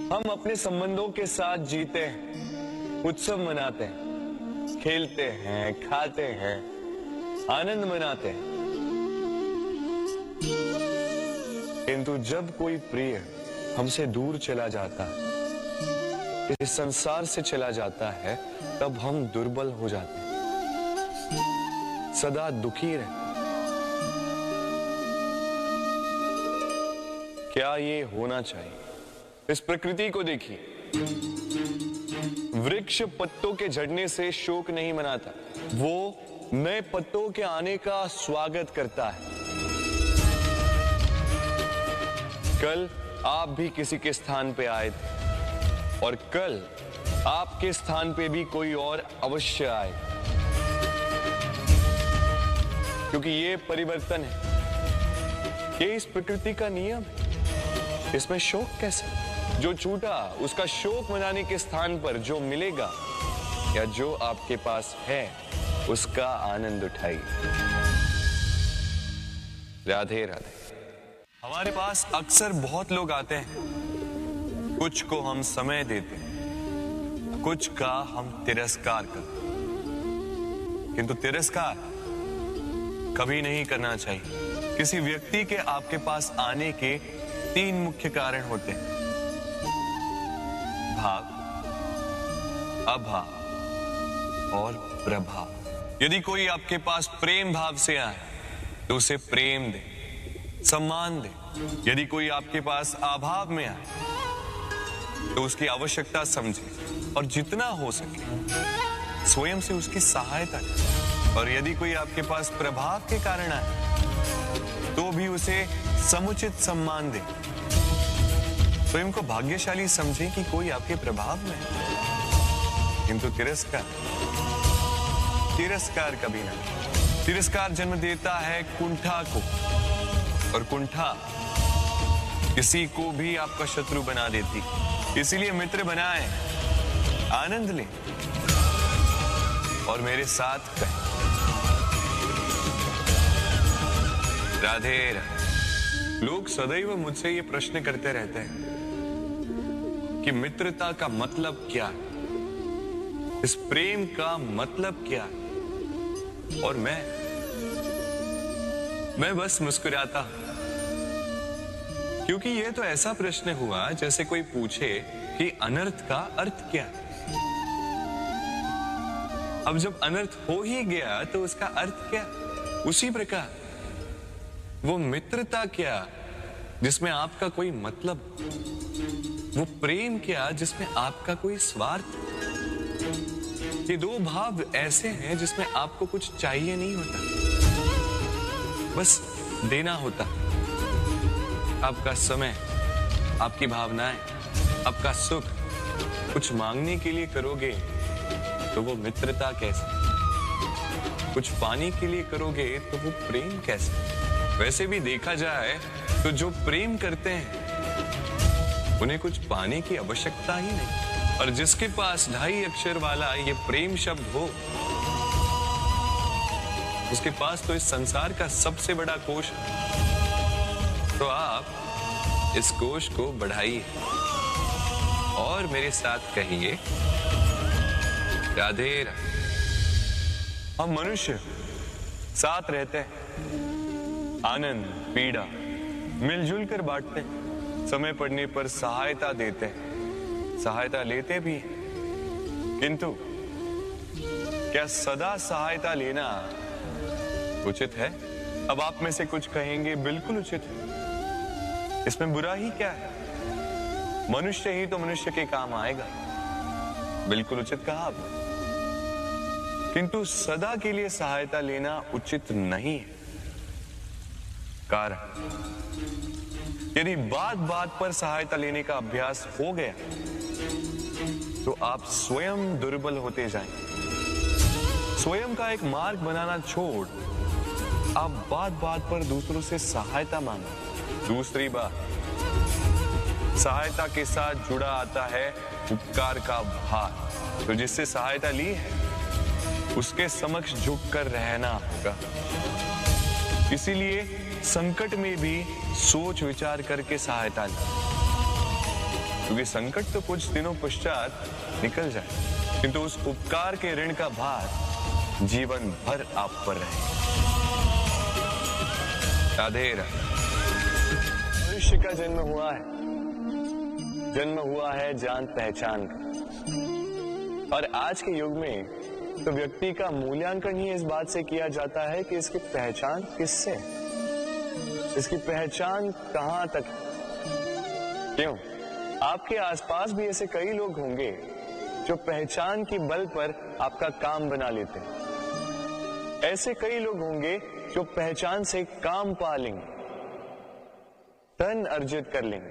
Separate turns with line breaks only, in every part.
हम अपने संबंधों के साथ जीते हैं, उत्सव मनाते हैं, खेलते हैं, खाते हैं, आनंद मनाते हैं। किंतु जब कोई प्रिय हमसे दूर चला जाता है, इस संसार से चला जाता है, तब हम दुर्बल हो जाते हैं, सदा दुखी रहते हैं। क्या ये होना चाहिए? इस प्रकृति को देखिए, वृक्ष पत्तों के झड़ने से शोक नहीं मनाता, वो नए पत्तों के आने का स्वागत करता है। कल आप भी किसी के स्थान पे आए थे और कल आपके स्थान पे भी कोई और अवश्य आए, क्योंकि ये परिवर्तन है, ये इस प्रकृति का नियम है। इसमें शोक कैसे? जो छूटा उसका शोक मनाने के स्थान पर जो मिलेगा या जो आपके पास है उसका आनंद उठाइए। राधे राधे। हमारे पास अक्सर बहुत लोग आते हैं, कुछ को हम समय देते हैं, कुछ का हम तिरस्कार करते हैं, किंतु तिरस्कार कभी नहीं करना चाहिए। किसी व्यक्ति के आपके पास आने के 3 मुख्य कारण होते हैं: भाव, अभाव और प्रभाव। यदि कोई आपके पास प्रेम भाव से आए तो उसे प्रेम दे, सम्मान दे। यदि कोई आपके पास अभाव में आए तो उसकी आवश्यकता समझे और जितना हो सके स्वयं से उसकी सहायता करें। और यदि कोई आपके पास प्रभाव के कारण आए तो भी उसे समुचित सम्मान दे। स्वयं को भाग्यशाली समझे कि कोई आपके प्रभाव में है। किंतु तिरस्कार कभी नहीं। तिरस्कार जन्म देता है कुंठा को, और कुंठा किसी को भी आपका शत्रु बना देती। इसीलिए मित्र बनाए, आनंद ले और मेरे साथ कहें राधे राधे। लोग सदैव मुझसे ये प्रश्न करते रहते हैं कि मित्रता का मतलब क्या है, इस प्रेम का मतलब क्या है, और मैं बस मुस्कुराता हूं, क्योंकि ये तो ऐसा प्रश्न हुआ जैसे कोई पूछे कि अनर्थ का अर्थ क्या है। अब जब अनर्थ हो ही गया तो उसका अर्थ क्या? उसी प्रकार वो मित्रता क्या जिसमें आपका कोई मतलब, वो प्रेम क्या जिसमें आपका कोई स्वार्थ। ये 2 भाव ऐसे हैं जिसमें आपको कुछ चाहिए नहीं होता, बस देना होता। आपका समय, आपकी भावनाएं, आपका सुख कुछ मांगने के लिए करोगे तो वो मित्रता कैसे? कुछ पाने के लिए करोगे तो वो प्रेम कैसे? वैसे भी देखा जाए तो जो प्रेम करते हैं उन्हें कुछ पाने की आवश्यकता ही नहीं, और जिसके पास 2.5 अक्षर वाला ये प्रेम शब्द हो उसके पास तो इस संसार का सबसे बड़ा कोश है। तो आप इस कोश को बढ़ाइए और मेरे साथ कहिए राधे राधे। हम मनुष्य साथ रहते हैं, आनंद पीड़ा मिलजुल कर बांटते हैं, समय पड़ने पर सहायता देते हैं, सहायता लेते भी हैं। किंतु क्या सदा सहायता लेना उचित है? अब आप में से कुछ कहेंगे बिल्कुल उचित है, इसमें बुरा ही क्या है? मनुष्य ही तो मनुष्य के काम आएगा। बिल्कुल उचित कहा आपने, किंतु सदा के लिए सहायता लेना उचित नहीं है। कारण, यदि बात बात पर सहायता लेने का अभ्यास हो गया तो आप स्वयं दुर्बल होते जाएंगे। स्वयं का एक मार्ग बनाना छोड़ आप बात बात पर दूसरों से सहायता मांगो। दूसरी बात, सहायता के साथ जुड़ा आता है उपकार का भार। तो जिससे सहायता ली है उसके समक्ष झुककर रहना होगा। इसीलिए संकट में भी सोच विचार करके सहायता लें। क्योंकि संकट तो कुछ दिनों पश्चात निकल जाए, किंतु उस उपकार के ऋण का भार जीवन भर आप पर रहे। राधे राधे। मनुष्य का जन्म हुआ है जान पहचान का, और आज के युग में तो व्यक्ति का मूल्यांकन ही इस बात से किया जाता है कि इसकी पहचान किससे, इसकी पहचान कहां तक। क्यों? आपके आसपास भी ऐसे कई लोग होंगे जो पहचान की बल पर आपका काम बना लेते हैं। ऐसे कई लोग होंगे जो पहचान से काम पा लेंगे, धन अर्जित कर लेंगे,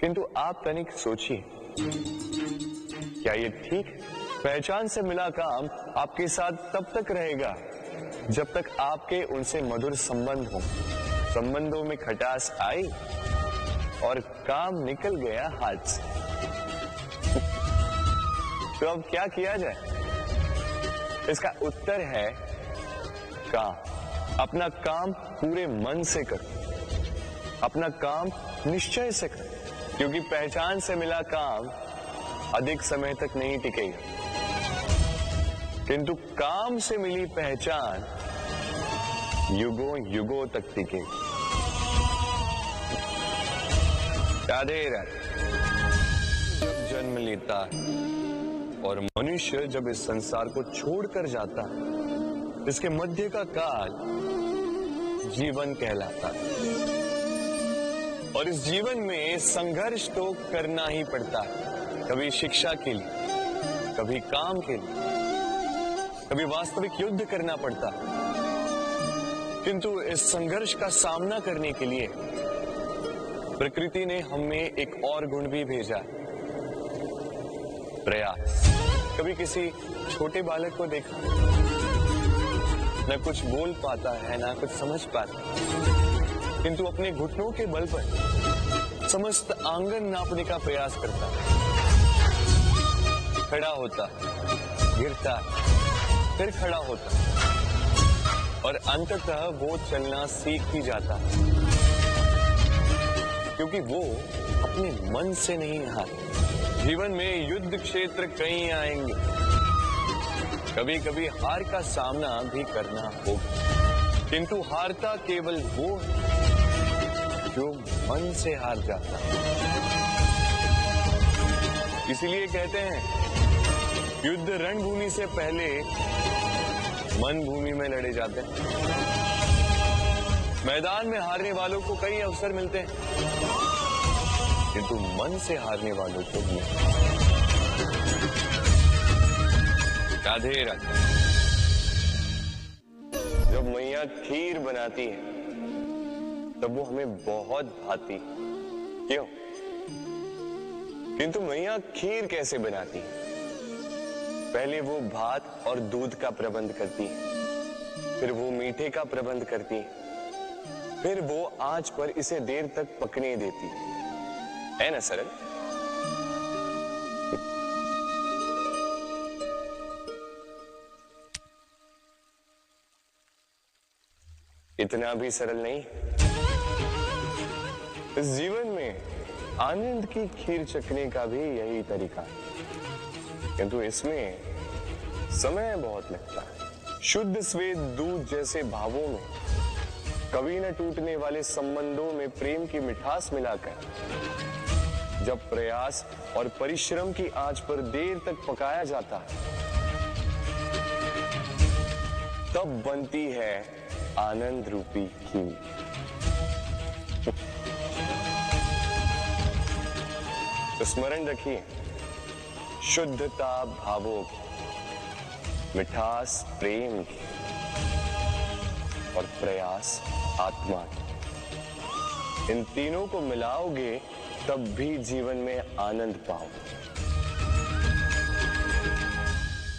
किंतु आप तनिक सोचिए, क्या ये ठीक है? पहचान से मिला काम आपके साथ तब तक रहेगा जब तक आपके उनसे मधुर संबंध हो, संबंधों में खटास आई और काम निकल गया हाथ से। तो अब क्या किया जाए? इसका उत्तर है काम। अपना काम पूरे मन से करो, अपना काम निश्चय से करो, क्योंकि पहचान से मिला काम अधिक समय तक नहीं टिकेगा, किंतु काम से मिली पहचान युगों युगों तक टिकेगी। राधे राधे। जब जन्म लेता है और मनुष्य जब इस संसार को छोड़कर जाता है, इसके मध्य का काल जीवन कहलाता है, और इस जीवन में संघर्ष तो करना ही पड़ता है। कभी शिक्षा के लिए, कभी काम के लिए, कभी वास्तविक युद्ध करना पड़ता है, किंतु इस संघर्ष का सामना करने के लिए प्रकृति ने हमें एक और गुण भी भेजा, प्रयास। कभी किसी छोटे बालक को देखा, न कुछ बोल पाता है, ना कुछ समझ पाता, किंतु अपने घुटनों के बल पर समस्त आंगन नापने का प्रयास करता है। खड़ा होता, गिरता, फिर खड़ा होता, और अंततः वो चलना सीख ही जाता है, क्योंकि वो अपने मन से नहीं हारता। जीवन में युद्ध क्षेत्र कई आएंगे, कभी कभी हार का सामना भी करना होगा, किंतु हारता केवल वो जो मन से हार जाता है। इसीलिए कहते हैं, युद्ध रणभूमि से पहले मन भूमि में लड़े जाते हैं। मैदान में हारने वालों को कई अवसर मिलते हैं, किंतु मन से हारने वालों को नहीं। राधे राधे। जब मैया खीर बनाती है तब वो हमें बहुत भाती, क्यों? किंतु मैया खीर कैसे बनाती है? पहले वो भात और दूध का प्रबंध करती है, फिर वो मीठे का प्रबंध करती है, फिर वो आंच पर इसे देर तक पकने देती है ना सरल? इतना भी सरल नहीं। इस जीवन में आनंद की खीर चखने का भी यही तरीका है, किंतु इसमें समय बहुत लगता है। शुद्ध श्वेत दूध जैसे भावों में, कभी न टूटने वाले संबंधों में प्रेम की मिठास मिलाकर जब प्रयास और परिश्रम की आंच पर देर तक पकाया जाता है, तब बनती है आनंद रूपी खीर। तो स्मरण रखिए, शुद्धता भावों की, मिठास प्रेम की, और प्रयास आत्मा की, इन तीनों को मिलाओगे तब भी जीवन में आनंद पाओगे।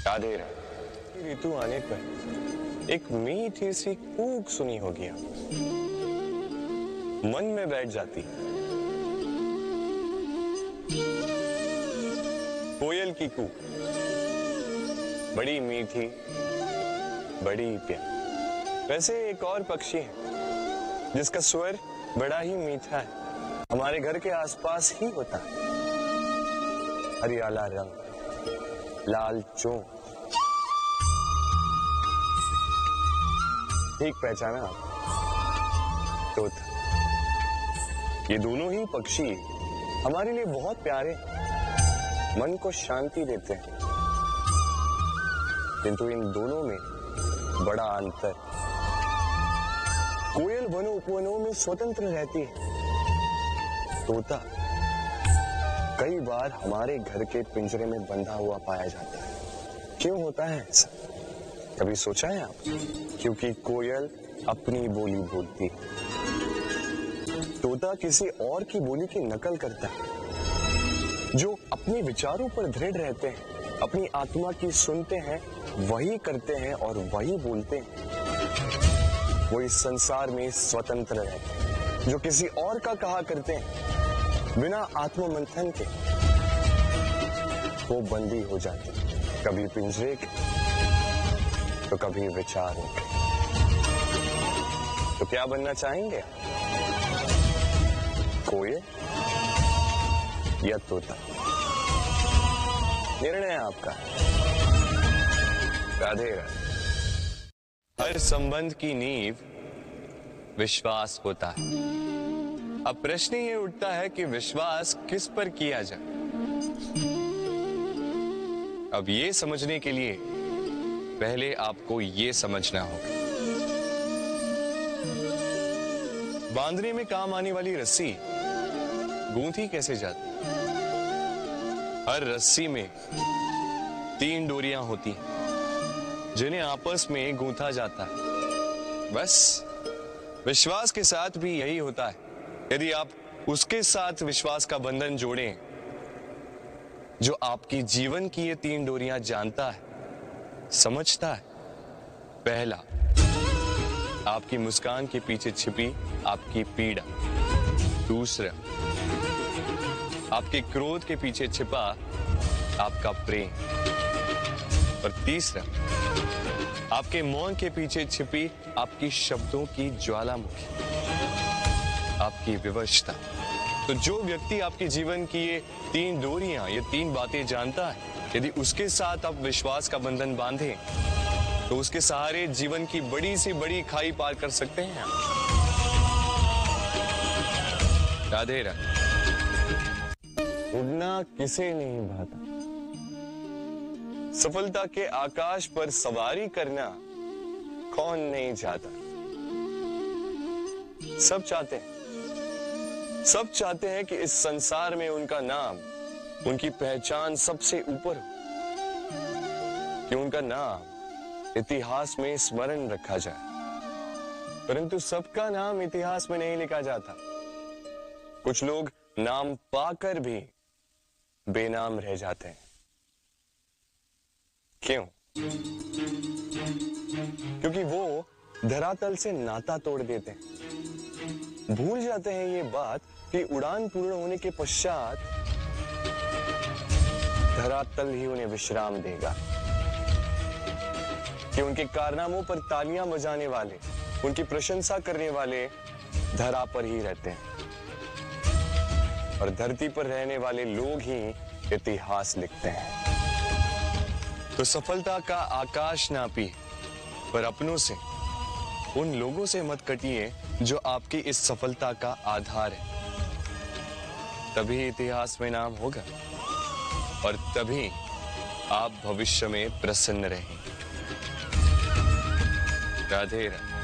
राधे राधे। ऋतु आने पर एक मीठी सी कूक सुनी होगी, मन में बैठ जाती। कोयल की कूक, बड़ी मीठी, बड़ी प्यारी। वैसे एक और पक्षी है जिसका स्वर बड़ा ही मीठा है,
हमारे घर के आसपास ही होता है। हरियाला रंग, लाल चोंच, ठीक पहचाना आप, तोता। ये दोनों ही पक्षी हमारे लिए बहुत प्यारे, मन को शांति देते हैं। किंतु इन दोनों में बड़ा अंतर। कोयल वनों उपवनों में स्वतंत्र रहती है। तोता कई बार हमारे घर के पिंजरे में बंधा हुआ पाया जाता है। क्यों होता है ऐसा? कभी सोचा है आप? क्योंकि कोयल अपनी बोली बोलती है, तोता किसी और की बोली की नकल करता है। जो अपने विचारों पर दृढ़ रहते हैं, अपनी आत्मा की सुनते हैं, वही करते हैं और वही बोलते हैं। वो इस संसार में स्वतंत्र रहते हैं। जो किसी और का कहा करते हैं बिना आत्ममंथन के, वो बंदी हो जाते हैं, कभी पिंजरे के तो कभी विचारों के। तो क्या बनना चाहेंगे? कोयल या तोता? निर्णय आपका। राधे राधे। हर संबंध की नींव विश्वास होता है। अब प्रश्न ये उठता है कि विश्वास किस पर किया जाए। अब ये समझने के लिए पहले आपको ये समझना होगा। बांधने में काम आने वाली रस्सी गूंथी कैसे जाती? हर रस्सी में 3 डोरियां होती हैं जिन्हें आपस में गूंथा जाता है। बस विश्वास के साथ भी यही होता है। यदि आप उसके साथ विश्वास का बंधन जोड़ें जो आपकी जीवन की ये 3 डोरियां जानता है, समझता है। पहला, आपकी मुस्कान के पीछे छिपी आपकी पीड़ा। दूसरा, आपके क्रोध के पीछे छिपा आपका प्रेम। और तीसरा, आपके मौन के पीछे छिपी आपकी शब्दों की ज्वालामुखी, आपकी विवशता। तो जो व्यक्ति आपके जीवन की ये 3 डोरियां, ये 3 बातें जानता है, यदि उसके साथ आप विश्वास का बंधन बांधें तो उसके सहारे जीवन की बड़ी से बड़ी खाई पार कर सकते हैं। राधे राधे। उड़ना किसे नहीं भाता, सफलता के आकाश पर सवारी करना कौन नहीं चाहता। सब चाहते हैं कि इस संसार में उनका नाम, उनकी पहचान सबसे ऊपर हो, कि उनका नाम इतिहास में स्मरण रखा जाए। परंतु सबका नाम इतिहास में नहीं लिखा जाता। कुछ लोग नाम पाकर भी बेनाम रह जाते हैं। क्यों? क्योंकि वो धरातल से नाता तोड़ देते हैं। भूल जाते हैं ये बात कि उड़ान पूर्ण होने के पश्चात धरातल ही उन्हें विश्राम देगा, कि उनके कारनामों पर तालियां बजाने वाले, उनकी प्रशंसा करने वाले धरा पर ही रहते हैं और धरती पर रहने वाले लोग ही इतिहास लिखते हैं। तो सफलता का आकाश नापी, पर अपनों से, उन लोगों से मत कटिए जो आपकी इस सफलता का आधार है। तभी इतिहास में नाम होगा और तभी आप भविष्य में प्रसन्न रहेंगे। राधे राधे।